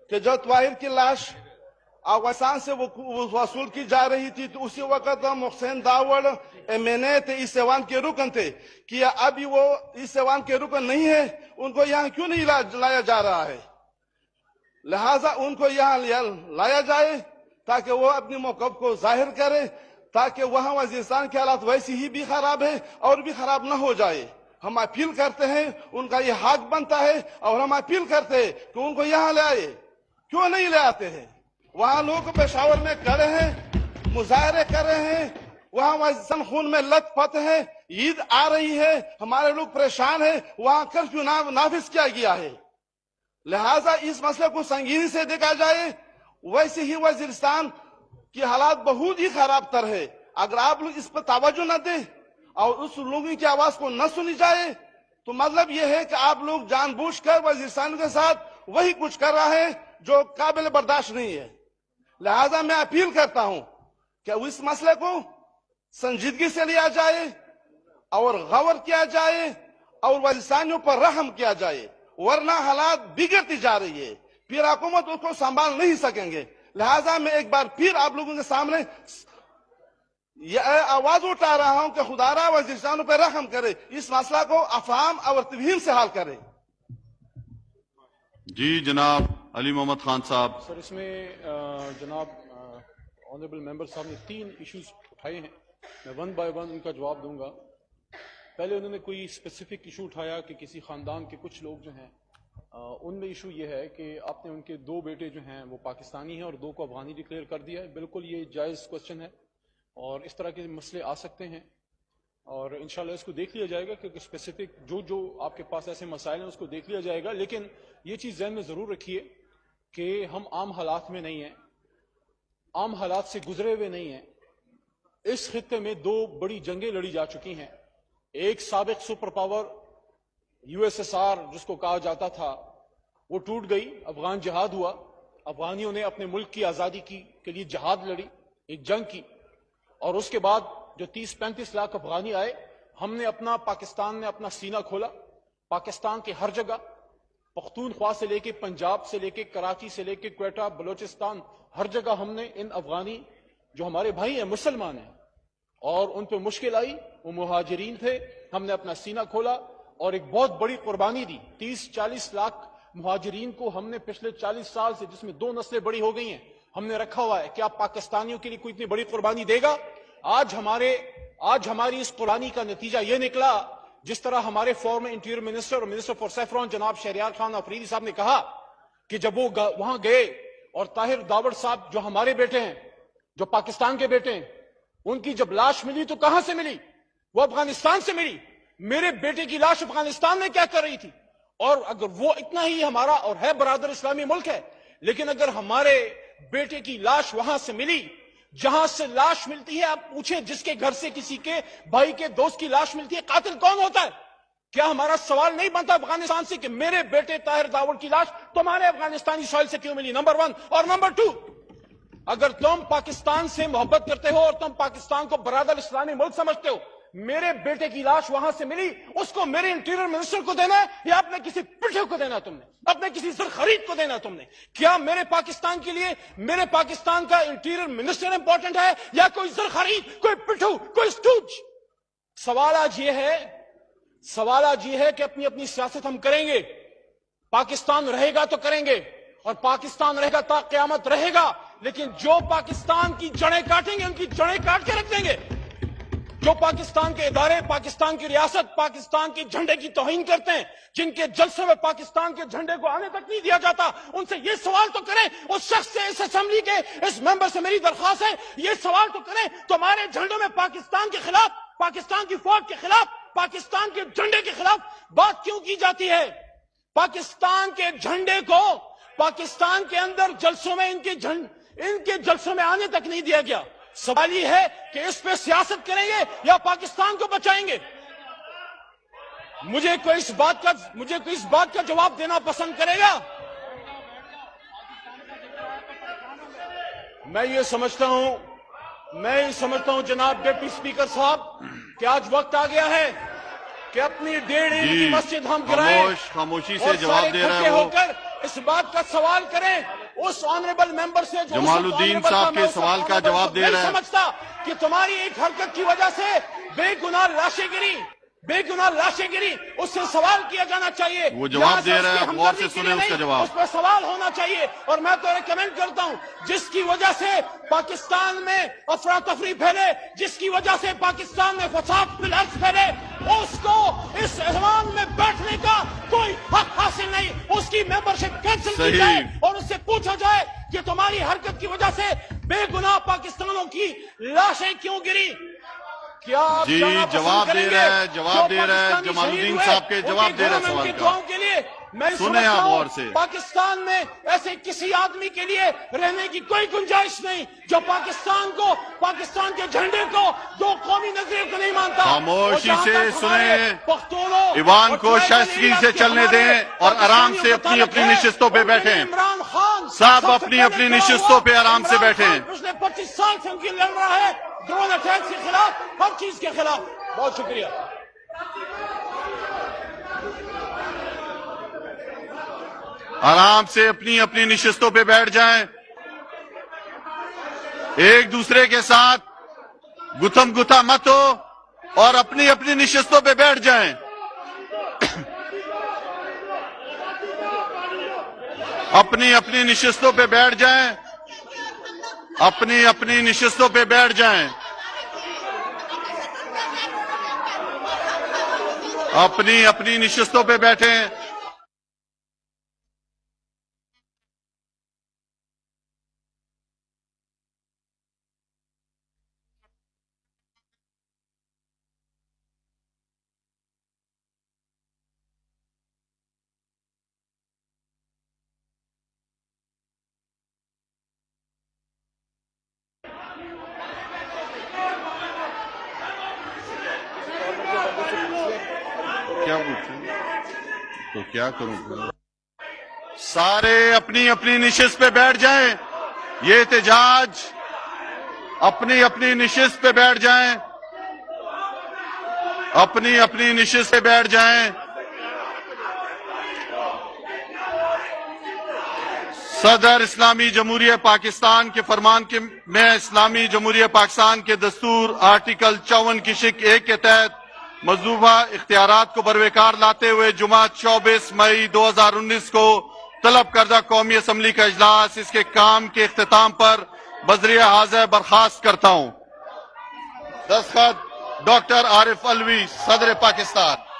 کہ جو طاہر کی لاش افغانستان سے وصول کی جا رہی تھی تو اسی وقت محسن داوڑ امینت اس ایوان کے رکن تھے، کیا ابھی وہ اس ایوان کے رکن نہیں ہے؟ ان کو یہاں کیوں نہیں لایا جا رہا ہے؟ لہٰذا ان کو یہاں لایا جائے تاکہ وہ اپنی موقف کو ظاہر کرے، تاکہ وہاں وزیرستان کے حالات ویسی ہی بھی خراب ہے اور بھی خراب نہ ہو جائے۔ ہم اپیل کرتے ہیں، ان کا یہ حق بنتا ہے، اور ہم اپیل کرتے ہیں کہ ان کو یہاں لے آئے۔ کیوں نہیں لے آتے ہیں؟ وہاں لوگ پشاور میں کھڑے ہیں، مظاہرے کر رہے ہیں، وہاں وزیرستان خون میں لت پت ہے، عید آ رہی ہے، ہمارے لوگ پریشان ہیں، وہاں کرفیو نافذ کیا گیا ہے۔ لہٰذا اس مسئلے کو سنگینی سے دیکھا جائے۔ ویسے ہی وزیرستان کی حالات بہت ہی خراب تر ہے۔ اگر آپ لوگ اس پر توجہ نہ دیں اور اس لوگوں کی آواز کو نہ سنی جائے تو مطلب یہ ہے کہ آپ لوگ جان بوجھ کر وزیرستان کے ساتھ وہی کچھ کر رہے ہیں جو قابل برداشت نہیں ہے۔ لہٰذا میں اپیل کرتا ہوں کہ اس مسئلے کو سنجیدگی سے لیا جائے اور غور کیا جائے اور وزیرستانیوں پر رحم کیا جائے، ورنہ حالات بگڑتی جا رہی ہے، پھر حکومت اس کو سنبھال نہیں سکیں گے۔ لہٰذا میں ایک بار پھر آپ لوگوں کے سامنے یہ آواز اٹھا رہا ہوں کہ خدا را وزیرستانوں پر رحم کرے، اس مسئلہ کو افہام اور تفہیم سے حل کرے۔ جی جناب علی محمد خان صاحب۔ سر اس میں جناب آنریبل ممبر صاحب نے 3 ایشوز اٹھائے ہیں، میں ون بائی ون ان کا جواب دوں گا۔ پہلے انہوں نے کوئی اسپیسیفک ایشو اٹھایا کہ کسی خاندان کے کچھ لوگ جو ہیں، ان میں ایشو یہ ہے کہ آپ نے ان کے 2 بیٹے جو ہیں وہ پاکستانی ہیں اور 2 کو افغانی ڈکلیئر کر دیا ہے۔ بالکل یہ جائز کوسچن ہے اور اس طرح کے مسئلے آ سکتے ہیں، اور انشاءاللہ اس کو دیکھ لیا جائے گا کہ اسپیسیفک جو آپ کے پاس ایسے مسائل ہیں اس کو دیکھ لیا جائے گا۔ لیکن یہ چیز ذہن میں ضرور رکھیے کہ ہم عام حالات میں نہیں ہیں، عام حالات سے گزرے ہوئے نہیں ہیں۔ اس خطے میں 2 بڑی جنگیں لڑی جا چکی ہیں۔ ایک سابق سپر پاور USSR جس کو کہا جاتا تھا وہ ٹوٹ گئی، افغان جہاد ہوا، افغانیوں نے اپنے ملک کی آزادی کے لیے جہاد لڑی، ایک جنگ کی، اور اس کے بعد جو 30-35 لاکھ افغانی آئے، ہم نے پاکستان نے اپنا سینہ کھولا۔ پاکستان کے ہر جگہ، پختونخوا سے لے کے پنجاب سے لے کے کراچی سے لے کے کوئٹہ، بلوچستان، ہر جگہ ہم نے ان افغانی جو ہمارے بھائی ہیں، مسلمان ہیں، اور ان پہ مشکل آئی، وہ مہاجرین تھے، ہم نے اپنا سینہ کھولا اور ایک بہت بڑی قربانی دی۔ 30-40 لاکھ مہاجرین کو ہم نے پچھلے 40 سال سے، جس میں 2 نسلیں بڑی ہو گئی ہیں، ہم نے رکھا ہوا ہے۔ کیا پاکستانیوں کے لیے کوئی اتنی بڑی قربانی دے گا؟ آج ہماری اس قربانی کا نتیجہ یہ نکلا، جس طرح ہمارے فارمر انٹیریئر منسٹر اور منسٹر فار سیفران جناب شہریار خان افریدی صاحب نے کہا کہ جب وہ وہاں گئے اور طاہر داوڑ صاحب جو ہمارے بیٹے ہیں، جو پاکستان کے بیٹے ہیں، ان کی جب لاش ملی تو کہاں سے ملی؟ وہ افغانستان سے ملی۔ میرے بیٹے کی لاش افغانستان میں کیا کر رہی تھی؟ اور اگر وہ اتنا ہی ہمارا اور ہے برادر اسلامی ملک ہے، لیکن اگر ہمارے بیٹے کی لاش وہاں سے ملی، جہاں سے لاش ملتی ہے، آپ پوچھیں جس کے گھر سے کسی کے بھائی کے دوست کی لاش ملتی ہے، قاتل کون ہوتا ہے؟ کیا ہمارا سوال نہیں بنتا افغانستان سے کہ میرے بیٹے طاہر داوڑ کی لاش تمہارے افغانستانی سوائل سے کیوں ملی؟ نمبر 1 اور نمبر 2، اگر تم پاکستان سے محبت کرتے ہو اور تم پاکستان کو برادر اسلامی ملک سمجھتے ہو، میرے بیٹے کی لاش وہاں سے ملی، اس کو میرے انٹیریئر منسٹر کو دینا ہے یا اپنے کسی پٹھے کو دینا؟ تم نے اپنے کسی زر خرید کو دینا؟ تم نے کیا میرے پاکستان کے لیے میرے پاکستان کا انٹیریئر منسٹر امپورٹنٹ ہے یا کوئی زر خرید، کوئی پٹھو، کوئی اسٹوج؟ سوال آج یہ ہے کہ اپنی سیاست ہم کریں گے، پاکستان رہے گا تو کریں گے، اور پاکستان رہے گا تا قیامت رہے گا، لیکن جو پاکستان کی جڑیں کاٹیں گے ان کی جڑیں کاٹ کے رکھ دیں گے۔ جو پاکستان کے ادارے، پاکستان کی ریاست، پاکستان کے جھنڈے کی توہین کرتے ہیں، جن کے جلسوں میں پاکستان کے جھنڈے کو آنے تک نہیں دیا جاتا، ان سے یہ سوال تو کریں، اس شخص سے، اس اسمبلی کے اس ممبر سے میری درخواست ہے، یہ سوال تو کریں، تمہارے جھنڈوں میں پاکستان کے خلاف، پاکستان کی فوج کے خلاف، پاکستان کے جھنڈے کے خلاف بات کیوں کی جاتی ہے؟ پاکستان کے جھنڈے کو پاکستان کے اندر جلسوں میں ان کے جلسوں میں آنے تک نہیں دیا گیا۔ سوال یہ ہے کہ اس پہ سیاست کریں گے یا پاکستان کو بچائیں گے؟ مجھے کوئی اس بات کا جواب دینا پسند کرے گا؟ میں یہ سمجھتا ہوں جناب ڈپٹی اسپیکر صاحب کہ آج وقت آ گیا ہے کہ اپنی 1.5 اینٹ کی مسجد ہم گرائیں، خاموشی سے جواب دے رہا ہے وہ۔ اس بات کا سوال کریں اس آنریبل ممبر سے جو جمال الدین صاحب کے سوال کا جواب دے رہے ہیں. سمجھتا کہ تمہاری ایک حرکت کی وجہ سے بے گناہ لاشیں گری، بے گناہ لاشیں گری، اس سے سوال کیا جانا چاہیے. وہ جواب دے رہا ہے، غور سے سنیں اس کا جواب. اس پہ سوال ہونا چاہیے. اور میں تو ریکمینڈ کرتا ہوں جس کی وجہ سے پاکستان میں افراتفری پھیلے، جس کی وجہ سے پاکستان میں فساد فی الارض پھیلے، اس کو اس ایوان میں بیٹھنے کا کوئی حق حاصل نہیں. اس کی ممبرشپ کینسل کی جائے اور اس سے پوچھا جائے کہ تمہاری حرکت کی وجہ سے بے گناہ پاکستانوں کی لاشیں کیوں گری. کیا آپ جی جواب دے رہے ہیں، جواب دے رہے ہیں جمال الدین صاحب کے جواب دے رہے ہیں سوال کا. کے لیے میں سنیں آپ غور سے. پاکستان میں ایسے کسی آدمی کے لیے رہنے کی کوئی گنجائش نہیں جو پاکستان کو، پاکستان کے جھنڈے کو، دو قومی نظریے کو نہیں مانتا. خاموشی سے سنیں، پختونوں ایوان کو شائستگی سے چلنے دیں اور آرام سے اپنی اپنی نشستوں پہ بیٹھیں. عمران خان صاحب اپنی اپنی نشستوں پہ آرام سے بیٹھیں. پچھلے 25 سال سے ان کی لڑ رہا ہے ڈرون اٹیک کے خلاف، ہر چیز کے خلاف. بہت شکریہ. آرام سے اپنی اپنی نشستوں پہ بیٹھ جائیں. ایک دوسرے کے ساتھ گتھم گتھا مت ہو اور اپنی اپنی نشستوں پہ بیٹھ جائیں. اپنی اپنی نشستوں پہ بیٹھ جائیں. اپنی اپنی نشستوں پہ بیٹھ جائیں. اپنی اپنی نشستوں پہ بیٹھیں. کیا پوچھیں تو کیا کروں؟ سارے اپنی اپنی نشست پہ بیٹھ جائیں. یہ احتجاج اپنی اپنی نشست پہ بیٹھ جائیں. اپنی اپنی نشست پہ بیٹھ جائیں. صدر اسلامی جمہوریہ پاکستان کے فرمان میں اسلامی جمہوریہ پاکستان کے دستور آرٹیکل 54 کی شق 1 کے تحت مطلوبہ اختیارات کو بروقار لاتے ہوئے جمعہ 24 مئی 2019 کو طلب کردہ قومی اسمبلی کا اجلاس اس کے کام کے اختتام پر بذریعہ حاضر برخاست کرتا ہوں. دستخط ڈاکٹر عارف علوی، صدر پاکستان.